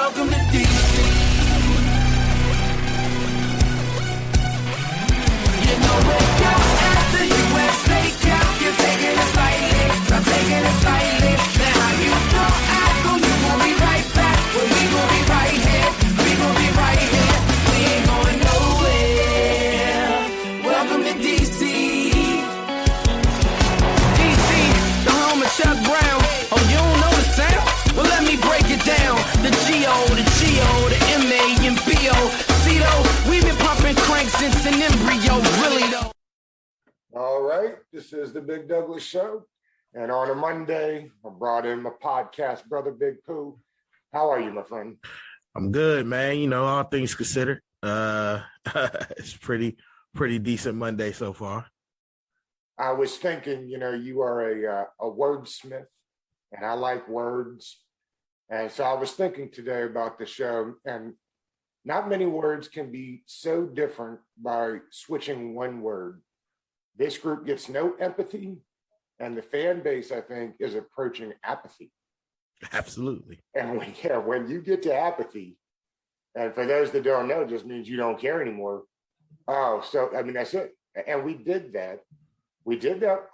Welcome to DC. You know where you at the USA Cup. You're taking it slightly, I'm taking it slightly. Now how you gon' act on you gon' be right back. Well, we gon' be right here, we gon' be right here. We ain't going nowhere. Welcome to DC. DC, the home of Chuck Brown. Oh, you don't know the sound? Well, let me break it down. The G-O, the G-O, the M-A and B-O. See though, we've been pumping crank since an embryo, really though. All right, this is the Big Douglas Show. And on a Monday, I brought in my podcast brother, Big Pooh. How are you, my friend? I'm good, man. You know, all things considered. It's pretty decent Monday so far. I was thinking, you know, you are a wordsmith, and I like words. And so I was thinking today about the show, and not many words can be so different by switching one word. This group gets no empathy, and the fan base, I think, is approaching apathy. Absolutely. And when you get to apathy, and for those that don't know, it just means you don't care anymore. Oh, so, I mean, that's it. And we did that. We did that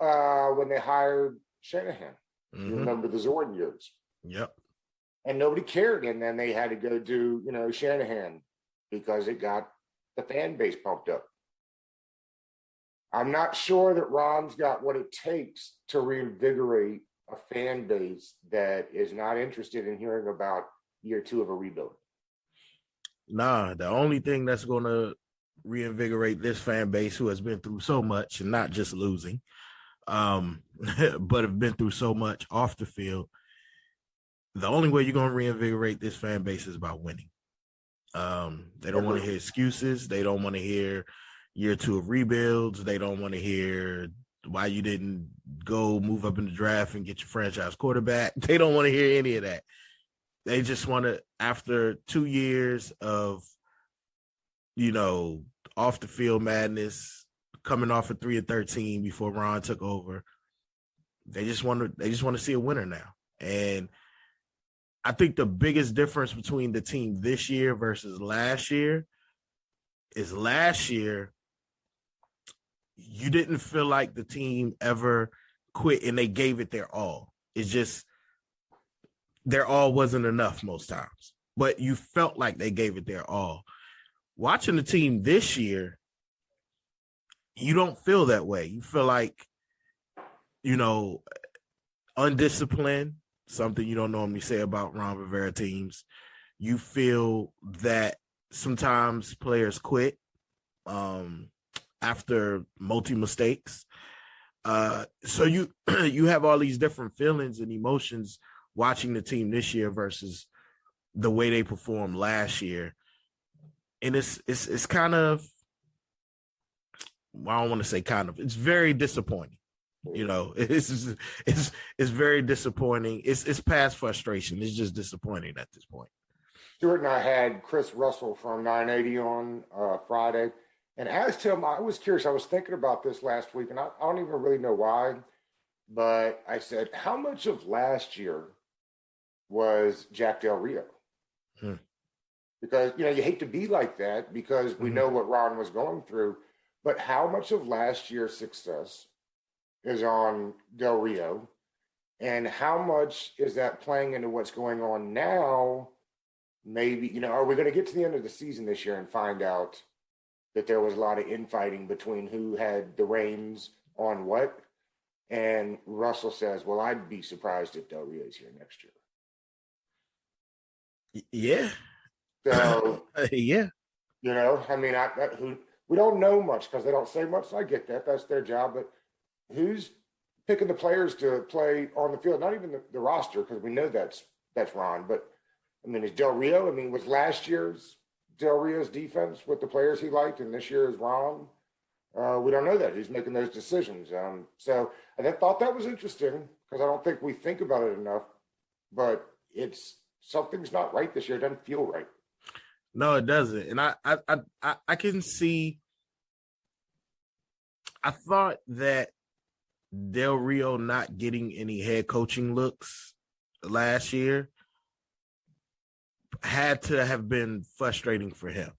when they hired Shanahan. Mm-hmm. You remember the Zorn years. Yep. And nobody cared. And then they had to go do, you know, Shanahan because it got the fan base pumped up. I'm not sure that Ron's got what it takes to reinvigorate a fan base that is not interested in hearing about year two of a rebuild. Nah, the only thing that's going to reinvigorate this fan base who has been through so much, and not just losing, but have been through so much off the field, the only way you're going to reinvigorate this fan base is by winning. They don't want to hear excuses. They don't want to hear year two of rebuilds. They don't want to hear why you didn't go move up in the draft and get your franchise quarterback. They don't want to hear any of that. They just want to, after 2 years of, you know, off the field madness, coming off of 3-13 before Ron took over, they just want to see a winner now. And I think the biggest difference between the team this year versus last year is last year, you didn't feel like the team ever quit and they gave it their all. It's just their all wasn't enough most times, but you felt like they gave it their all. Watching the team this year, you don't feel that way. You feel like, you know, undisciplined, something you don't normally say about Ron Rivera teams. You feel that sometimes players quit after multi-mistakes. So you have all these different feelings and emotions watching the team this year versus the way they performed last year. And it's kind of, I don't want to say kind of, it's very disappointing. You know, it's very disappointing. It's past frustration. It's just disappointing at this point. Stuart and I had Chris Russell from 980 on Friday, and asked him, I was curious, I was thinking about this last week, and I don't even really know why, but I said, how much of last year was Jack Del Rio? Because, you know, you hate to be like that because we know what Ron was going through, but how much of last year's success is on Del Rio, and how much is that playing into what's going on now? Maybe, you know, are we going to get to the end of the season this year and find out that there was a lot of infighting between who had the reins on what? And Russell says, well, I'd be surprised if Del Rio's here next year. Yeah. So, yeah. You know, I mean, we don't know much because they don't say much. So I get that. That's their job. But who's picking the players to play on the field? Not even the roster, because we know that's Ron. But, I mean, is Del Rio? I mean, was last year's Del Rio's defense with the players he liked, and this year is Ron? We don't know that. Who's making those decisions? So I thought that was interesting because I don't think we think about it enough. But something's not right this year. It doesn't feel right. No, it doesn't. And I can see. I thought that Del Rio not getting any head coaching looks last year, had to have been frustrating for him.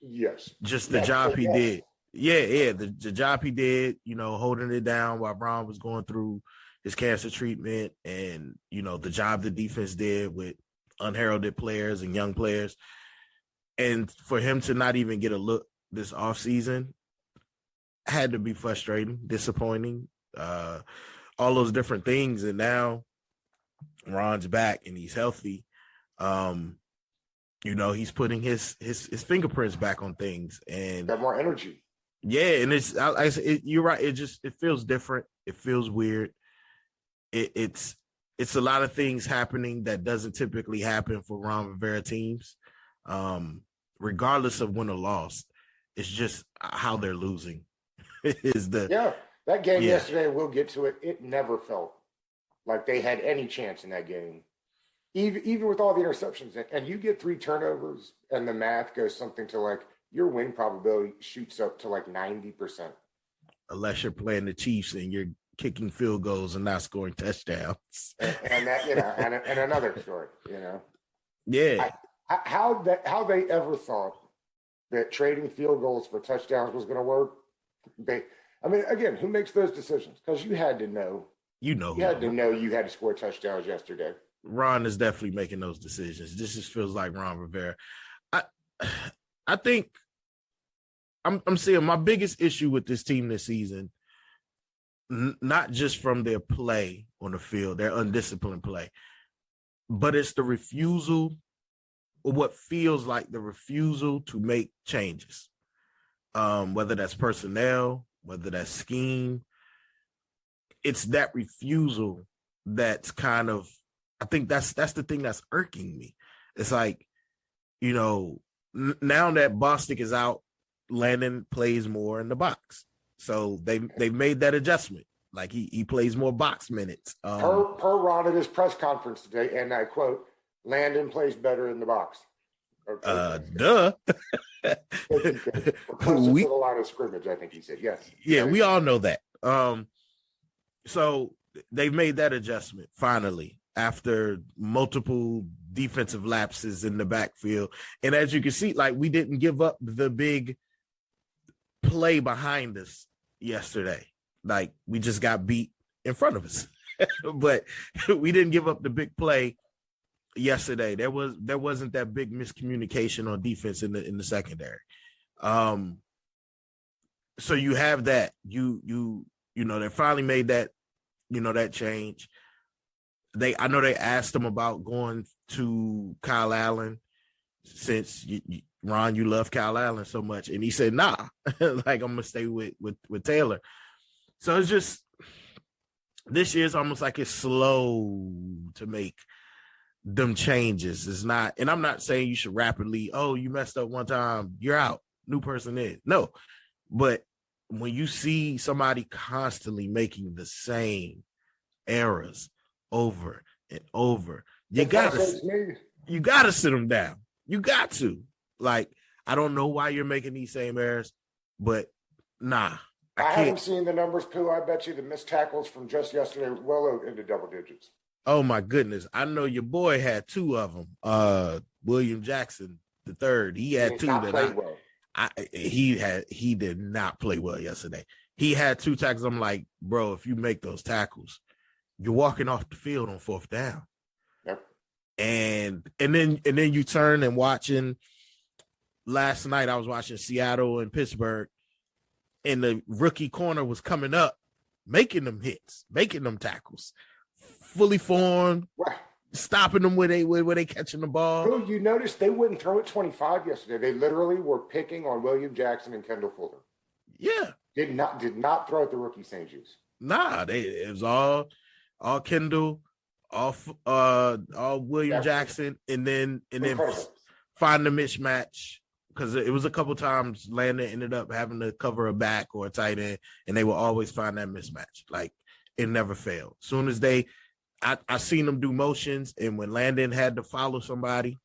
Yes. Just the job he did. Yeah. The job he did, holding it down while Ron was going through his cancer treatment, and, the job the defense did with unheralded players and young players. And for him to not even get a look this offseason had to be frustrating, disappointing, all those different things. And now Ron's back and he's healthy. He's putting his fingerprints back on things and got more energy. Yeah, and you're right. It feels different. It feels weird. It's a lot of things happening that doesn't typically happen for Ron Rivera teams, regardless of win or loss. It's just how they're losing. That game yesterday. We'll get to it. It never felt like they had any chance in that game, even with all the interceptions. And you get 3 turnovers, and the math goes something to like your win probability shoots up to like 90%. Unless you're playing the Chiefs and you're kicking field goals and not scoring touchdowns. And that, and another story, Yeah. How they ever thought that trading field goals for touchdowns was going to work. Again, who makes those decisions? Because you had to know. You had to score touchdowns yesterday. Ron is definitely making those decisions. This just feels like Ron Rivera. I think I'm seeing my biggest issue with this team this season, not just from their play on the field, their undisciplined play, but it's the refusal, or what feels like the refusal to make changes, whether that's personnel, whether that's scheme. It's that refusal that's kind of, I think that's the thing that's irking me. It's like, now that Bostic is out, Landon plays more in the box. So they've made that adjustment. Like he plays more box minutes. Per Ron at his press conference today, and I quote, Landon plays better in the box. Duh. Closer to the line of scrimmage, I think he said. Yes. Yeah, we all know that. So they've made that adjustment finally after multiple defensive lapses in the backfield. And as you can see, like, we didn't give up the big play behind us yesterday. Like, we just got beat in front of us. But we didn't give up the big play yesterday. There wasn't that big miscommunication on defense in the secondary. So you have that. They finally made that, that change. I know they asked him about going to Kyle Allen, since Ron, you love Kyle Allen so much, and he said, nah, like, I'm gonna stay with Taylor. So it's just, this year's almost like it's slow to make them changes. It's not, and I'm not saying you should rapidly, you messed up one time, you're out, new person in. No, but when you see somebody constantly making the same errors over and over, you gotta sit them down. You got to. Like, I don't know why you're making these same errors, but nah. I haven't seen the numbers, Pooh. I bet you the missed tackles from just yesterday well into double digits. Oh my goodness. I know your boy had 2 of them. William Jackson the third. He had 2 that he did not play well yesterday. He had 2 tackles. I'm like, bro, if you make those tackles, you're walking off the field on 4th down. Yep. And then you turn and watching. Last night I was watching Seattle and Pittsburgh, and the rookie corner was coming up, making them hits, making them tackles, fully formed, right, stopping them where they catching the ball. Bro, you noticed they wouldn't throw it 25 yesterday. They literally were picking on William Jackson and Kendall Fuller. Yeah, did not throw at the rookie St. Jude's. Nah, it was all Kendall, all William Jackson, and then find the mismatch. Because it was a couple times Landon ended up having to cover a back or a tight end, and they will always find that mismatch. Like, it never failed. As soon as I seen them do motions, and when Landon had to follow somebody,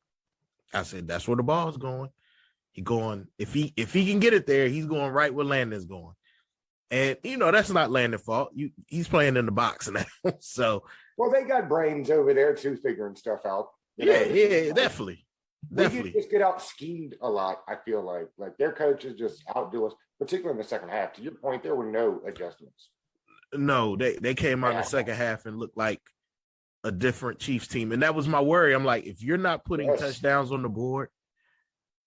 I said, that's where the ball's going. He going, if he can get it there, he's going right where Landon's going. And, that's not Landon's fault. He's playing in the box now. So, well, they got brains over there too, figuring stuff out. You know, definitely. We just get out schemed a lot. I feel like their coaches just outdo us, particularly in the second half. To your point, there were no adjustments. No, they came out in the second half and looked like a different Chiefs team, and that was my worry. I'm like, if you're not putting touchdowns on the board,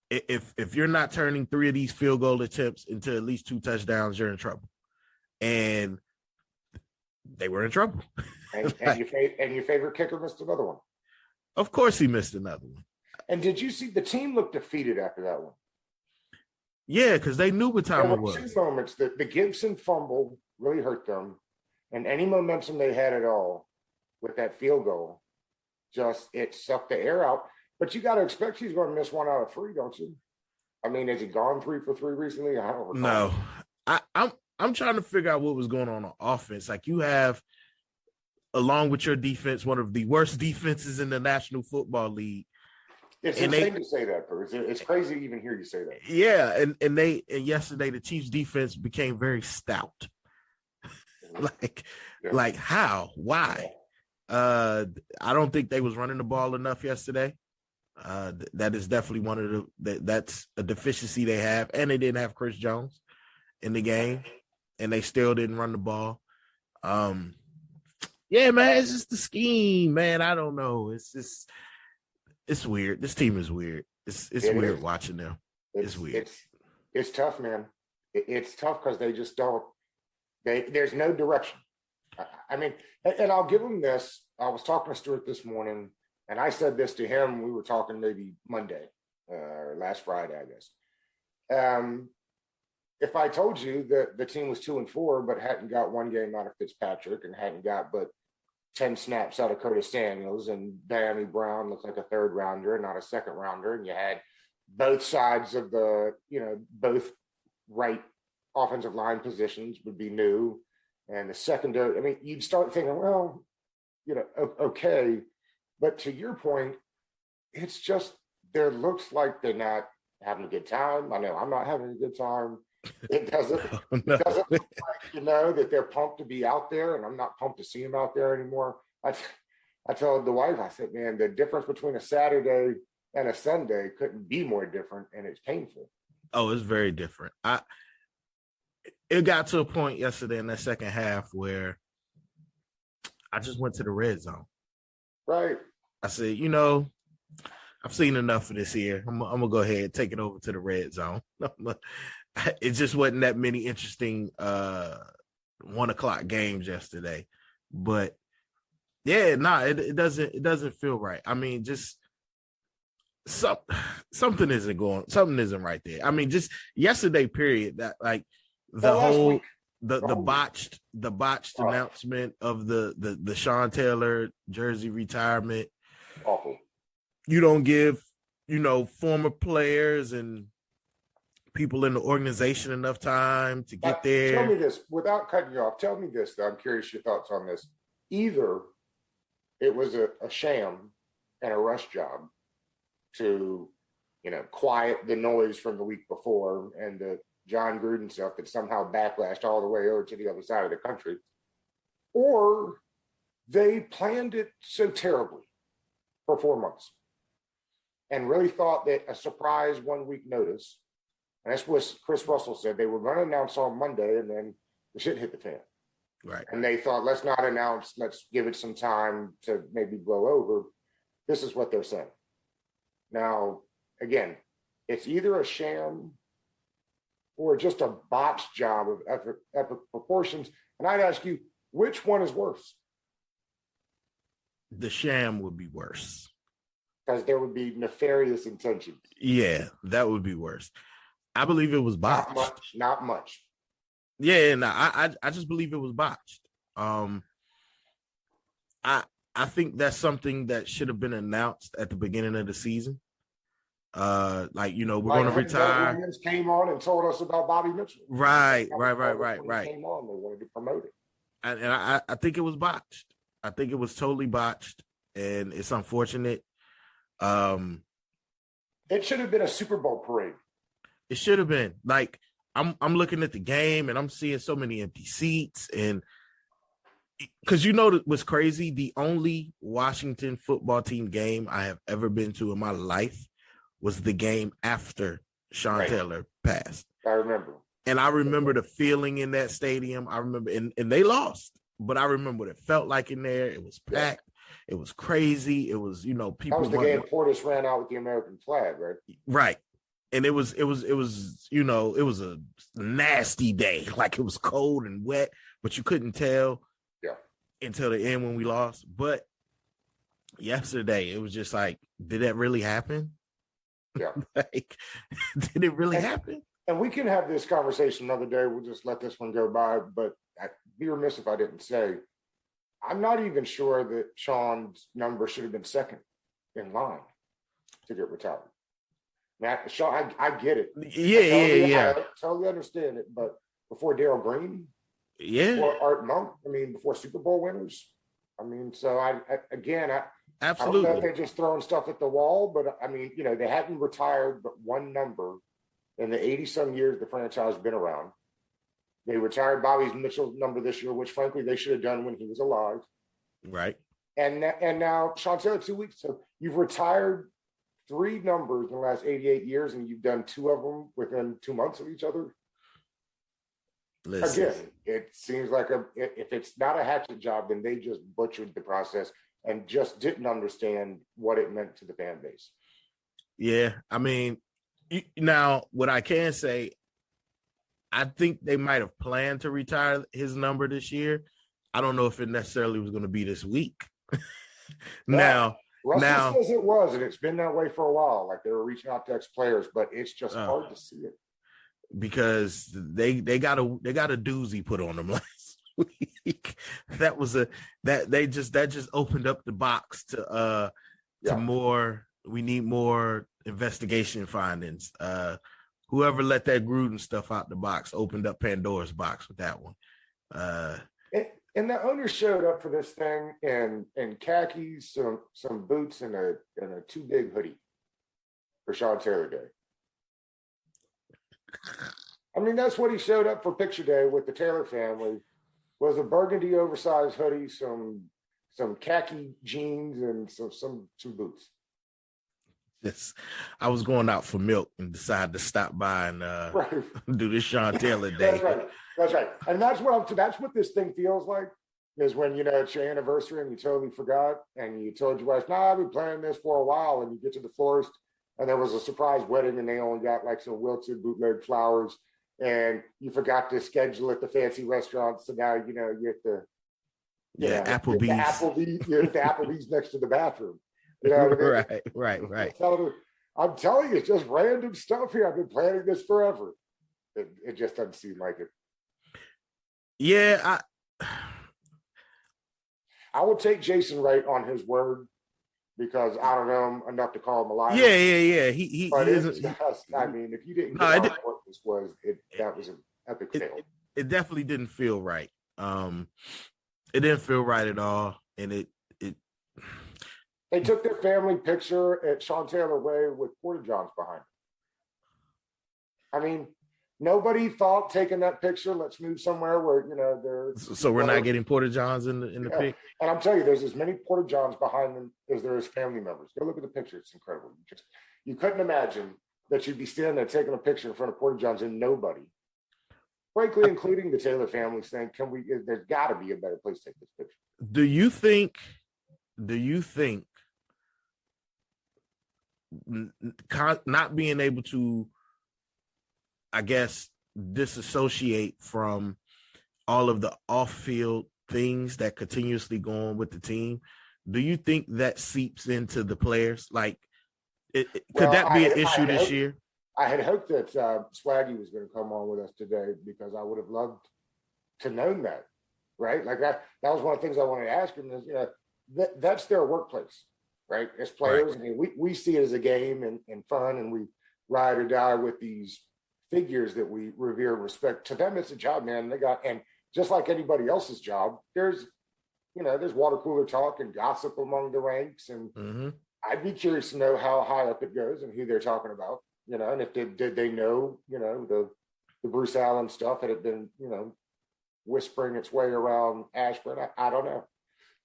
if you're not turning 3 of these field goal attempts into at least 2 touchdowns, you're in trouble. And they were in trouble. And your favorite kicker missed another one. Of course, he missed another one. And did you see the team looked defeated after that one? Yeah, because they knew what time it was. There were 2 moments that the Gibson fumble really hurt them, and any momentum they had at all with that field goal, just it sucked the air out. But you got to expect he's going to miss 1 out of 3, don't you? I mean, has he gone 3 for 3 recently? I don't recall. No, I'm trying to figure out what was going on offense. Like, you have, along with your defense, one of the worst defenses in the National Football League. It's insane to say that, Bruce. It's crazy to even hear you say that. Yeah, and yesterday the Chiefs' defense became very stout. Like how? Why? I don't think they was running the ball enough yesterday. That is definitely one of that's a deficiency they have, and they didn't have Chris Jones in the game, and they still didn't run the ball. Yeah, man, it's just the scheme, man. I don't know. It's weird. This team is weird. It's weird watching them. It's weird. It's tough, man. It's tough because they just don't. There's no direction. I mean, and I'll give them this. I was talking to Stuart this morning, and I said this to him. We were talking maybe Monday or last Friday, I guess. If I told you that the team was 2-4, but hadn't got 1 game out of Fitzpatrick and hadn't got but 10 snaps out of Curtis Daniels, and Diami Brown looked like a 3rd rounder, not a 2nd rounder, and you had both sides of both right offensive line positions would be new, and the secondary, I mean, you'd start thinking, well, okay. But to your point, it's just, there looks like they're not having a good time. I know I'm not having a good time. It doesn't look like, that they're pumped to be out there, and I'm not pumped to see them out there anymore. I told the wife, I said, man, the difference between a Saturday and a Sunday couldn't be more different, and it's painful. Oh, it's very different. It got to a point yesterday in that second half where I just went to the red zone. Right. I said, I've seen enough of this here. I'm gonna go ahead and take it over to the red zone. It just wasn't that many interesting 1:00 games yesterday, but yeah, it doesn't feel right. I mean, just something isn't right there. I mean, just yesterday period, that like the botched announcement of the Sean Taylor jersey retirement. Awful. You don't give, former players and people in the organization enough time to get there. Tell me this, without cutting you off, tell me this, though. I'm curious your thoughts on this. Either it was a sham and a rush job to, quiet the noise from the week before and the John Gruden stuff that somehow backlashed all the way over to the other side of the country, or they planned it so terribly for 4 months and really thought that a surprise 1 week notice, and that's what Chris Russell said, they were going to announce on Monday, and then the shit hit the fan. Right. And they thought, let's not announce, let's give it some time to maybe blow over. This is what they're saying. Now, again, it's either a sham or just a botched job of epic proportions. And I'd ask you, which one is worse? The sham would be worse. Because there would be nefarious intentions. Yeah, that would be worse. I believe it was botched. Not much. Yeah, no, I just believe it was botched. I think that's something that should have been announced at the beginning of the season. We're going to retire. Williams came on and told us about Bobby Mitchell. Right. Came on, they wanted to promote it. And I think it was botched. I think it was totally botched, and it's unfortunate. It should have been a Super Bowl parade. It should have been. Like, I'm looking at the game and I'm seeing so many empty seats, and because you know what's crazy? The only Washington football team game I have ever been to in my life was the game after Sean Taylor passed. I remember. And I remember the feeling in that stadium. I remember, and they lost, but I remember what it felt like in there. It was packed. It was crazy. It was, people. That was the game Portis ran out with the American flag, right? Right. And it was a nasty day. Like it was cold and wet, but you couldn't tell until the end when we lost. But yesterday, it was just like, did that really happen? Yeah. Like, did it really happen? And we can have this conversation another day. We'll just let this one go by. But I'd be remiss if I didn't say, I'm not even sure that Sean's number should have been second in line to get retired. Sean, I get it. Yeah. I totally understand it. But before Darrell Green, before Art Monk, before Super Bowl winners. So I absolutely. I don't know if they're just throwing stuff at the wall, but they hadn't retired but one number in the 80-some years the franchise has been around. They retired Bobby Mitchell's number this year, which frankly they should have done when he was alive. Right. And now Sean Taylor 2 weeks. So you've retired 3 numbers in the last 88 years, and you've done 2 of them within 2 months of each other. Listen. Again, it seems like if it's not a hatchet job, then they just butchered the process and just didn't understand what it meant to the fan base. Yeah, now what I can say, I think they might have planned to retire his number this year. I don't know if it necessarily was going to be this week. Russell says it was, and it's been that way for a while. Like they were reaching out to ex-players, but it's just hard to see it because they got a doozy put on them last week. That just opened up the box to more. We need more investigation findings. Whoever let that Gruden stuff out the box opened up Pandora's box with that one. And the owner showed up for this thing in khakis, some boots, and a too big hoodie for Sean Taylor Day. That's what he showed up for picture day with the Taylor family, was a burgundy oversized hoodie, some khaki jeans, and some boots. Yes, I was going out for milk and decided to stop by and do this Sean Taylor Day. That's right. And that's what this thing feels like, is when it's your anniversary and you totally forgot and you told your wife, I've been planning this for a while, and you get to the florist and there was a surprise wedding and they only got like some wilted bootleg flowers and you forgot to schedule at the fancy restaurant, so now you're at the Applebee's. You're at the Applebee's next to the bathroom. You know what I mean? Right. I'm telling you, it's just random stuff here. I've been planning this forever. It just doesn't seem like it. Yeah, I will take Jason Wright on his word because I don't know him enough to call him a liar. Yeah. He isn't. If you didn't get what this was, that was an epic fail. It definitely didn't feel right. It didn't feel right at all, and it. They took their family picture at Sean Taylor Way with porta johns behind them. Nobody thought taking that picture, let's move somewhere where they're. So we're not getting porta johns in the pic. And I'm telling you, there's as many porta johns behind them as there is family members. Go look at the picture; it's incredible. You couldn't imagine that you'd be standing there taking a picture in front of porta johns and nobody, frankly, including the Taylor family, saying, "Can we?" There's got to be a better place to take this picture. Do you think not being able to, I guess, disassociate from all of the off-field things that continuously go on with the team, do you think that seeps into the players? Like, could that be an issue this year? I had hoped that Swaggy was going to come on with us today because I would have loved to know that, right? Like that was one of the things I wanted to ask him is, that's their workplace. Right, as players, right. We see it as a game and fun, and we ride or die with these figures that we revere and respect. To them, it's a job, man. And just like anybody else's job, there's water cooler talk and gossip among the ranks, and I'd be curious to know how high up it goes and who they're talking about, and if did they know, the Bruce Allen stuff had it been, whispering its way around Ashburn. I don't know.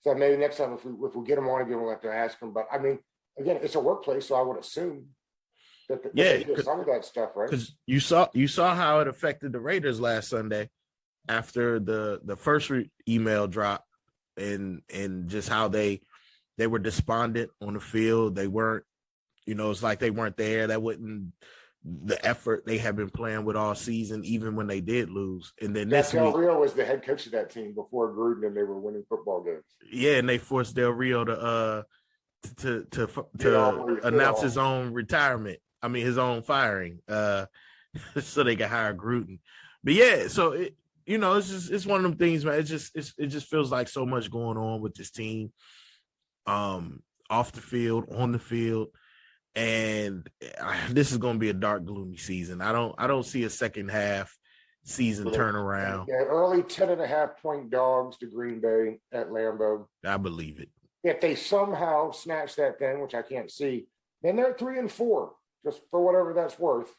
So maybe next time if we get him on again, we'll have to ask him. But I mean, again, it's a workplace, so I would assume that they hear some of that stuff, right? Because you saw how it affected the Raiders last Sunday after the first email drop, and just how they were despondent on the field. They weren't, it's like they weren't there. That wasn't the effort they have been playing with all season, even when they did lose. And then this Del week, Rio was the head coach of that team before Gruden, and they were winning football games. yeah, and they forced Del Rio to announce his own retirement. I mean, his own firing, so they could hire Gruden. But yeah, so it's one of them things, man. It just feels like so much going on with this team, off the field, on the field. And this is going to be a dark, gloomy season. I don't see a second half season turnaround. Yeah, early 10.5-point dogs to Green Bay at Lambeau. I believe it. If they somehow snatch that thing, which I can't see, then they're 3-4, just for whatever that's worth,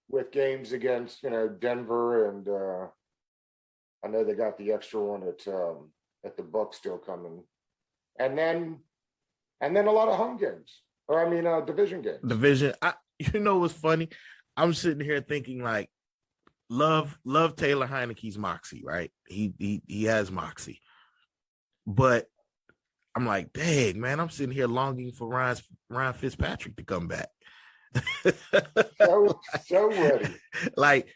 with games against Denver, and I know they got the extra one at the Bucs still coming, and then a lot of home games. Or I mean, division games. Division. What's funny? I'm sitting here thinking like, love Taylor Heineke's moxie, right? He has moxie, but I'm like, dang, man, I'm sitting here longing for Ryan Fitzpatrick to come back. so ready. Like,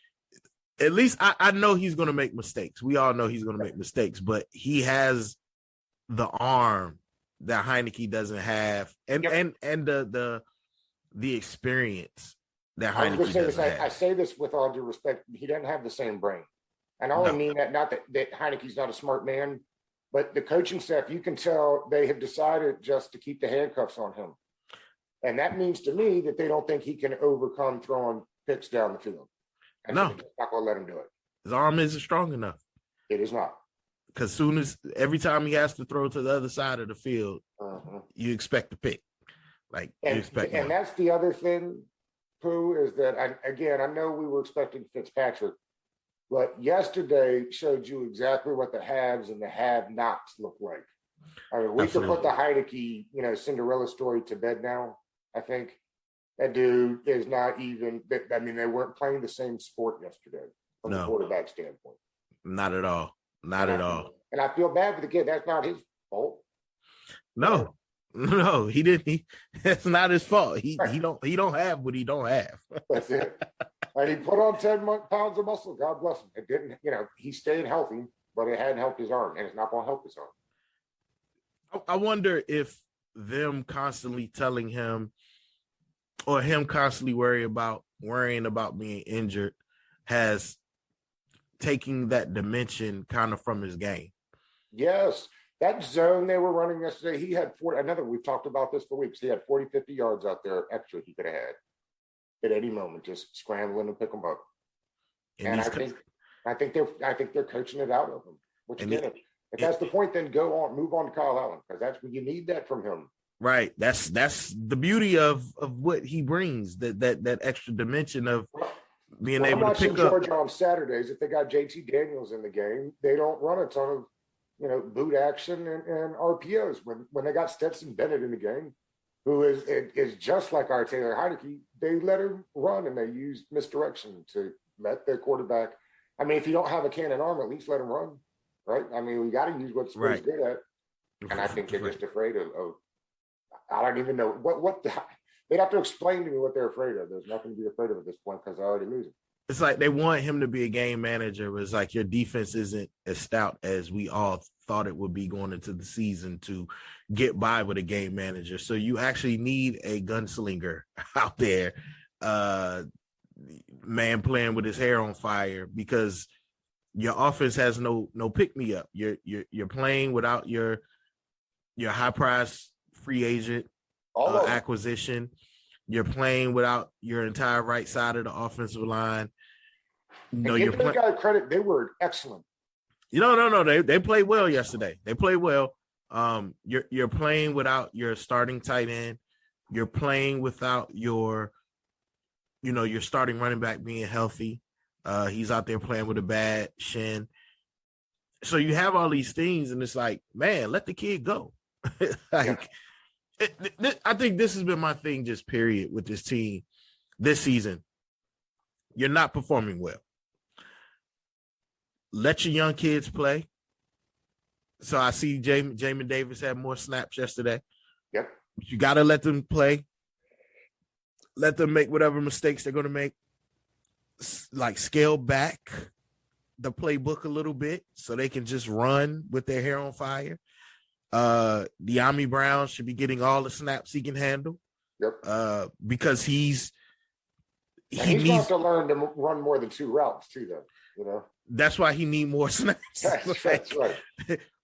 at least I know he's going to make mistakes. We all know he's going to make mistakes, but he has the arm that Heineke doesn't have, and the experience that Heineke doesn't have. I say this with all due respect. He doesn't have the same brain, and I only mean that not that Heineke's not a smart man, but the coaching staff, you can tell they have decided just to keep the handcuffs on him, and that means to me that they don't think he can overcome throwing picks down the field. And so they're not going to let him do it. His arm isn't strong enough. It is not. Because every time he has to throw to the other side of the field, you expect a pick. And that's the other thing, Pooh, is that I know we were expecting Fitzpatrick, but yesterday showed you exactly what the haves and the have-nots look like. I mean, we could put the Heineke, Cinderella story to bed now. I think that dude is not even. I mean, they weren't playing the same sport yesterday from the quarterback standpoint. Not at all. Not at all. And I feel bad for the kid. That's not his fault. No, he didn't. That's not his fault. He don't have what he don't have. That's it. And he put on 10 pounds of muscle. God bless him. It didn't. He stayed healthy, but it hadn't helped his arm, and it's not going to help his arm. I wonder if them constantly telling him, or him constantly worrying about being injured, has taking that dimension kind of from his game. Yes. That zone they were running yesterday, he had 40. We've talked about this for weeks. He had 40, 50 yards out there extra he could have had at any moment, just scrambling and pick them up. And I think they're coaching it out of him. Which again, if that's the point, then move on to Kyle Allen, because that's what you need that from him. Right. That's the beauty of what he brings, that extra dimension of being able to pick up. Georgia on Saturdays, if they got JT Daniels in the game, they don't run a ton of boot action and RPOs. When they got Stetson Bennett in the game, who is just like our Taylor Heineke, they let him run and they used misdirection to let their quarterback. I mean, if you don't have a cannon arm, at least let him run, right? I mean, we got to use what Spurs good at, and I think they're just afraid of. I don't even know what they'd have to explain to me what they're afraid of. There's nothing to be afraid of at this point because they're already losing. It's like they want him to be a game manager. It's like your defense isn't as stout as we all thought it would be going into the season to get by with a game manager. So you actually need a gunslinger out there, man playing with his hair on fire, because your offense has no pick me up. You're playing without your high price free agent acquisition. You're playing without your entire right side of the offensive line. You're playing. Got credit. They were excellent. No. They played well yesterday. They played well. You're playing without your starting tight end. You're playing without your starting running back being healthy. He's out there playing with a bad shin. So you have all these things, and it's like, man, let the kid go. Like, I think this has been my thing, just period, with this team this season. You're not performing well. Let your young kids play. So I see Jamin Davis had more snaps yesterday. Yep. But you got to let them play. Let them make whatever mistakes they're going to make. Like, scale back the playbook a little bit so they can just run with their hair on fire. De'Ami Brown should be getting all the snaps he can handle. Yep. Because he needs needs to learn to run more than 2 routes too, though. You know, that's why he need more snaps. that's right.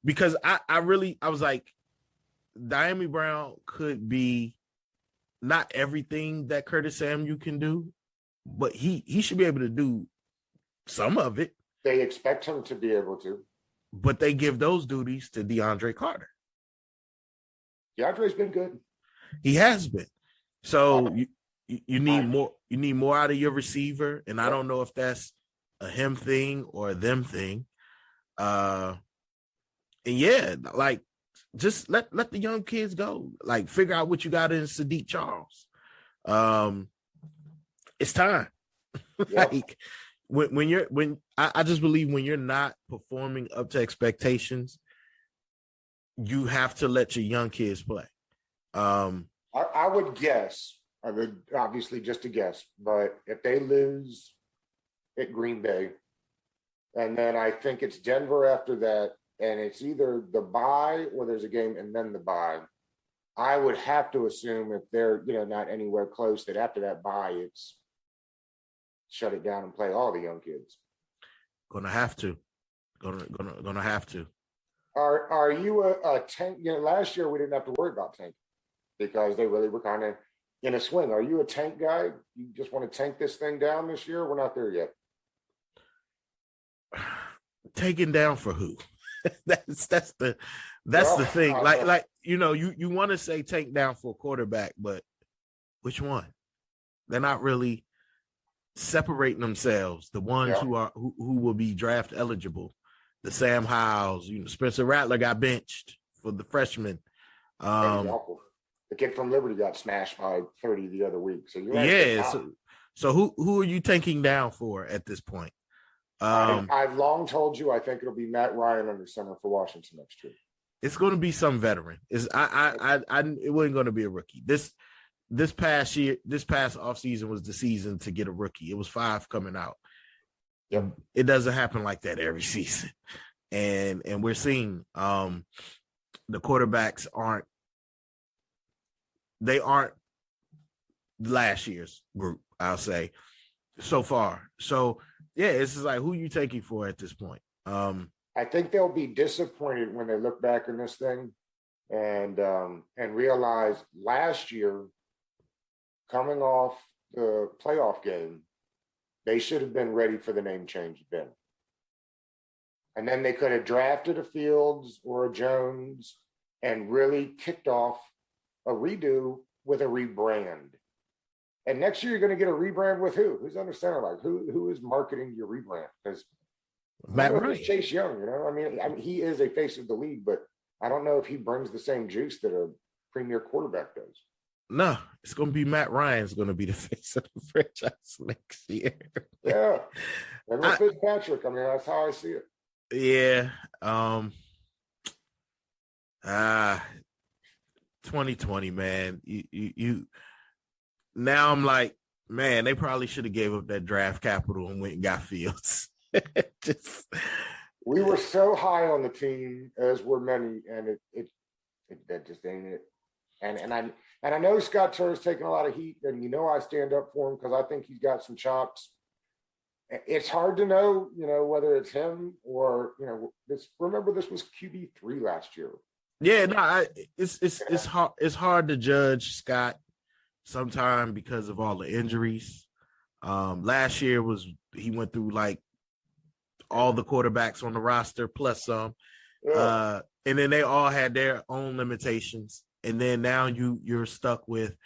Because I was like, De'Ami Brown could be not everything that Curtis Samuel can do, but he should be able to do some of it. They expect him to be able to. But they give those duties to DeAndre Carter. DeAndre's been good. He has been. So you need more. You need more out of your receiver, and I don't know if that's a him thing or a them thing. And yeah, like, just let the young kids go. Like, figure out what you got in Sadiq Charles. It's time. Yep. Like, I just believe when you're not performing up to expectations, you have to let your young kids play. I would guess, I would obviously just a guess, but if they lose at Green Bay, and then I think it's Denver after that, and it's either the bye or there's a game and then the bye, I would have to assume if they're, not anywhere close, that after that bye, it's shut it down and play all the young kids. Gonna have to. Gonna have to. Are you a tank? Last year we didn't have to worry about tank because they really were kind of in a swing. Are you a tank guy? You just want to tank this thing down this year? We're not there yet. Taken down for who? that's the thing. Like you want to say tank down for a quarterback, but which one? They're not really separating themselves. The ones who will be draft eligible. The Sam Howells, Spencer Rattler got benched for the freshman. The kid from Liberty got smashed by 30 the other week. So so who are you tanking down for at this point? I've long told you I think it'll be Matt Ryan under center for Washington next year. It's going to be some veteran. It wasn't going to be a rookie. This past offseason was the season to get a rookie. It was 5 coming out. Yep. It doesn't happen like that every season. And we're seeing the quarterbacks aren't last year's group, I'll say, so far. So yeah, it's just like, who you taking for at this point? I think they'll be disappointed when they look back on this thing and realize last year, coming off the playoff game, they should have been ready for the name change then. And then they could have drafted a Fields or a Jones and really kicked off a redo with a rebrand. And next year you're going to get a rebrand with who? Who's under center? Like who is marketing your rebrand? Because Matt Ryan, Chase Young. I mean, he is a face of the league, but I don't know if he brings the same juice that a premier quarterback does. No, it's going to be Matt Ryan's going to be the face of the franchise next year. Yeah, and with Fitzpatrick, I mean, that's how I see it. Yeah. 2020, man. You now I'm like, man, they probably should have gave up that draft capital and went and got Fields. We were so high on the team, as were many, and it that just ain't it. And I know Scott Turner's taking a lot of heat, and I stand up for him because I think he's got some chops. It's hard to know, whether it's him or Remember, this was QB3 last year. Yeah, no, it's hard. It's hard to judge Scott sometimes because of all the injuries. Last year he went through like all the quarterbacks on the roster plus some, and then they all had their own limitations. And then now you're stuck with,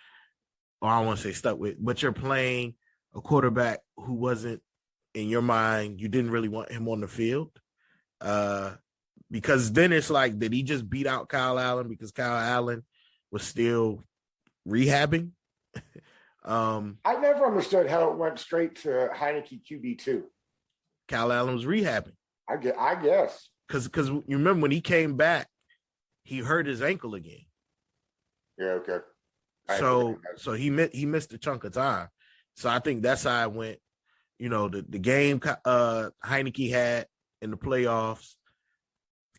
or I don't want to say stuck with, but you're playing a quarterback who wasn't, in your mind, you didn't really want him on the field. Because then it's like, did he just beat out Kyle Allen because Kyle Allen was still rehabbing? I never understood how it went straight to Heineke QB2. Kyle Allen was rehabbing. I guess. Because you remember when he came back, he hurt his ankle again. Yeah, okay. So he missed a chunk of time. So I think that's how it went. You know, the game Heineke had in the playoffs,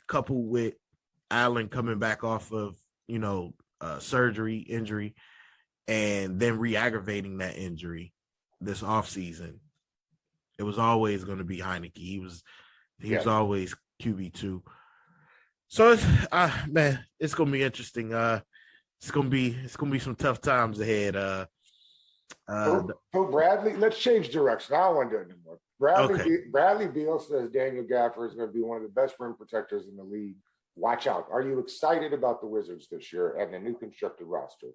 coupled with Allen coming back off of, injury, and then re-aggravating that injury this offseason. It was always going to be Heineke. He was always QB2. So it's gonna be interesting. It's gonna be some tough times ahead. Bradley, let's change direction. I don't want to do it anymore. Bradley Beal says Daniel Gafford is going to be one of the best rim protectors in the league. Watch out. Are you excited about the Wizards this year and the new constructed roster?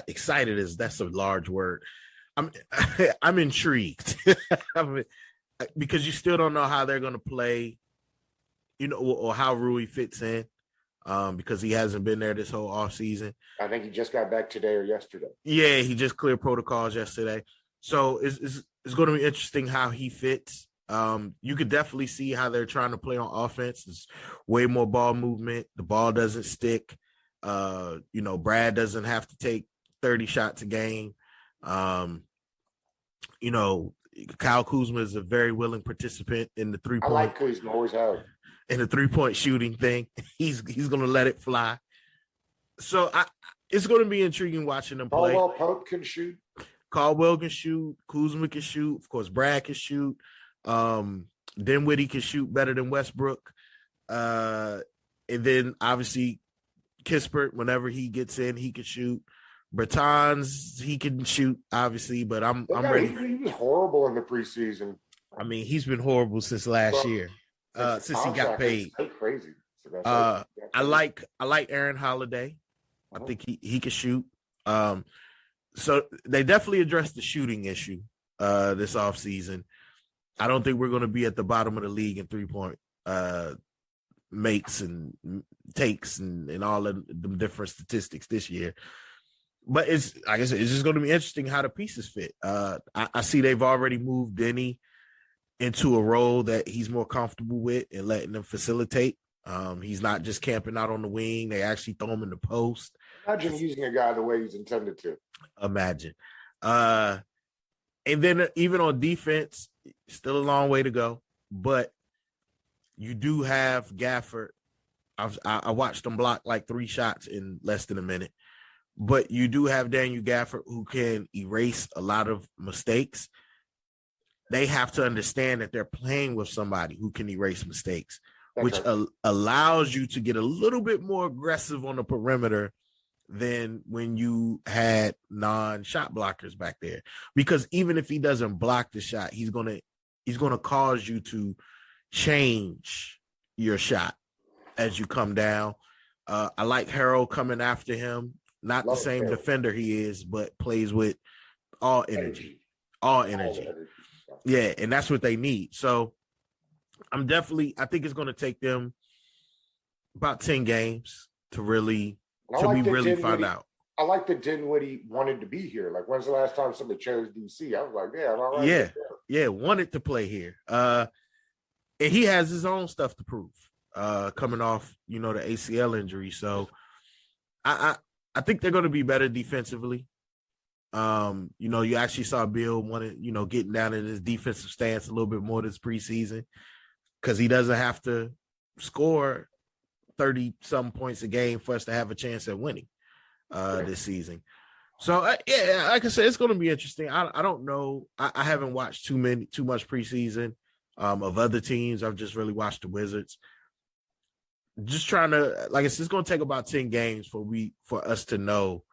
Excited that's a large word. I'm intrigued because you still don't know how they're going to play, or how Rui fits in, because he hasn't been there this whole offseason. I think he just got back today or yesterday. Yeah, he just cleared protocols yesterday. So it's going to be interesting how he fits. You could definitely see how they're trying to play on offense. There's way more ball movement. The ball doesn't stick. Brad doesn't have to take 30 shots a game. Kyle Kuzma is a very willing participant in the 3-point. I like Kuzma, always have. In the 3-point shooting thing. He's going to let it fly. So it's going to be intriguing watching them play. Caldwell Pope can shoot. Caldwell can shoot. Kuzma can shoot. Of course, Brad can shoot. Dinwiddie can shoot better than Westbrook. And then obviously Kispert, whenever he gets in, he can shoot. Bertans, he can shoot, obviously, but I'm ready. He was horrible in the preseason. I mean, he's been horrible since last year. Since he got paid. Crazy. I like Aaron Holiday. I think he can shoot. So they definitely addressed the shooting issue this offseason. I don't think we're going to be at the bottom of the league in 3-point makes and takes and all of the different statistics this year. But it's, like I said, it's just going to be interesting how the pieces fit. I see they've already moved Denny into a role that he's more comfortable with and letting them facilitate. He's not just camping out on the wing. They actually throw him in the post. Imagine using a guy the way he's intended to. Imagine. And then even on defense, still a long way to go. But you do have Gafford. I watched him block like 3 shots in less than a minute. But you do have Daniel Gafford who can erase a lot of mistakes. They have to understand that they're playing with somebody who can erase mistakes, which allows you to get a little bit more aggressive on the perimeter than when you had non-shot blockers back there. Because even if he doesn't block the shot, he's gonna cause you to change your shot as you come down. I like Harold coming after him. Not the same defender he is, but plays with all energy. Yeah, and that's what they need. So I think it's going to take them about 10 games to really find out. I like that Dinwiddie wanted to be here. Like, when's the last time somebody chose DC? I was like, yeah, I'm all right. Yeah, wanted to play here. And he has his own stuff to prove coming off, the ACL injury. So I think they're going to be better defensively. You actually saw Bill getting down in his defensive stance a little bit more this preseason because he doesn't have to score 30-some points a game for us to have a chance at winning this season. So, like I said, it's going to be interesting. I don't know. I haven't watched too much preseason of other teams. I've just really watched the Wizards. Just trying to, like I said, it's going to take about 10 games for us to know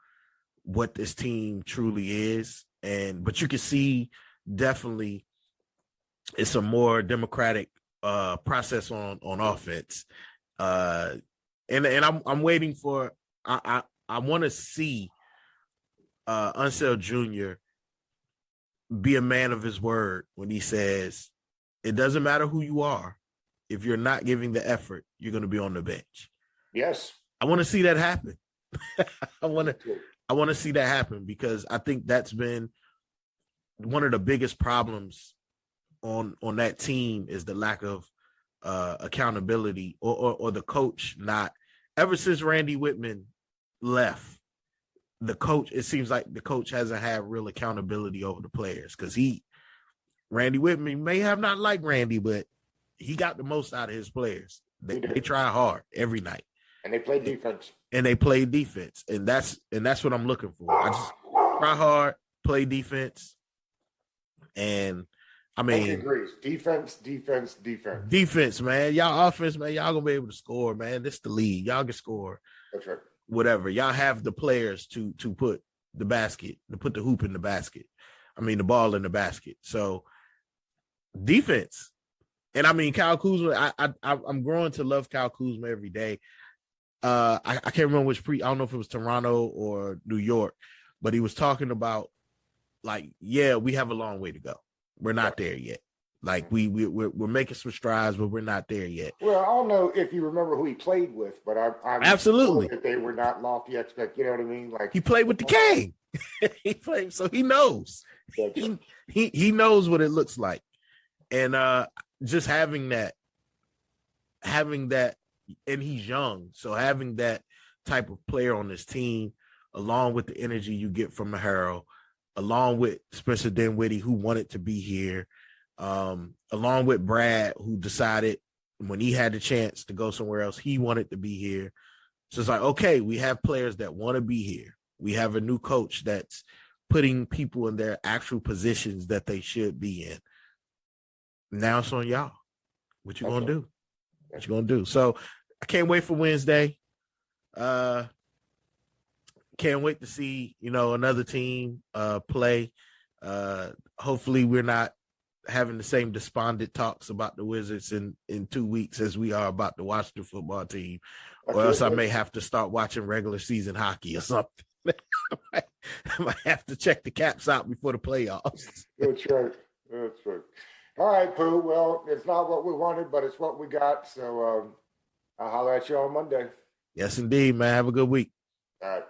what this team truly is. But you can see definitely it's a more democratic process on offense. And I'm waiting for, I want to see Unseld Jr. be a man of his word when he says, it doesn't matter who you are. if you're not giving the effort, you're going to be on the bench. Yes. I want to see that happen. I want to see that happen because I think that's been one of the biggest problems on that team is the lack of accountability or the coach not. Ever since Randy Whitman left, it seems like the coach hasn't had real accountability over the players because Randy Whitman may have not liked Randy, but he got the most out of his players. They try hard every night. And they play defense. And that's what I'm looking for. I just try hard, play defense. And I mean, agrees. Defense. Defense, man. Y'all offense, man. Y'all gonna be able to score, man. This the league. Y'all can score. That's right. Whatever. Y'all have the players to put the basket, to put the hoop in the basket. I mean, the ball in the basket. So defense. And I mean, Kyle Kuzma, I'm growing to love Kyle Kuzma every day. I can't remember I don't know if it was Toronto or New York, but he was talking about like, yeah, we have a long way to go. We're not there yet. Like we're making some strides, but we're not there yet. Well, I don't know if you remember who he played with, but I'm absolutely sure that they were not lofty expect. You know what I mean? Like he played with the King. He played, so he knows. He knows what it looks like, and just having that, and he's young, so having that type of player on this team, along with the energy you get from Harrell, along with Spencer Dinwiddie, who wanted to be here, along with Brad, who decided when he had the chance to go somewhere else, he wanted to be here. So it's like, okay, we have players that want to be here. We have a new coach that's putting people in their actual positions that they should be in. Now it's on y'all. What you gonna do? What you gonna do? So I can't wait for Wednesday. Can't wait to see, another team play. Hopefully we're not having the same despondent talks about the Wizards in 2 weeks as we are about the Washington football team, or else I may have to start watching regular season hockey or something. I might have to check the caps out before the playoffs. That's right. All right, Pooh. Well, it's not what we wanted, but it's what we got. So I'll holler at you on Monday. Yes, indeed, man. Have a good week. All right.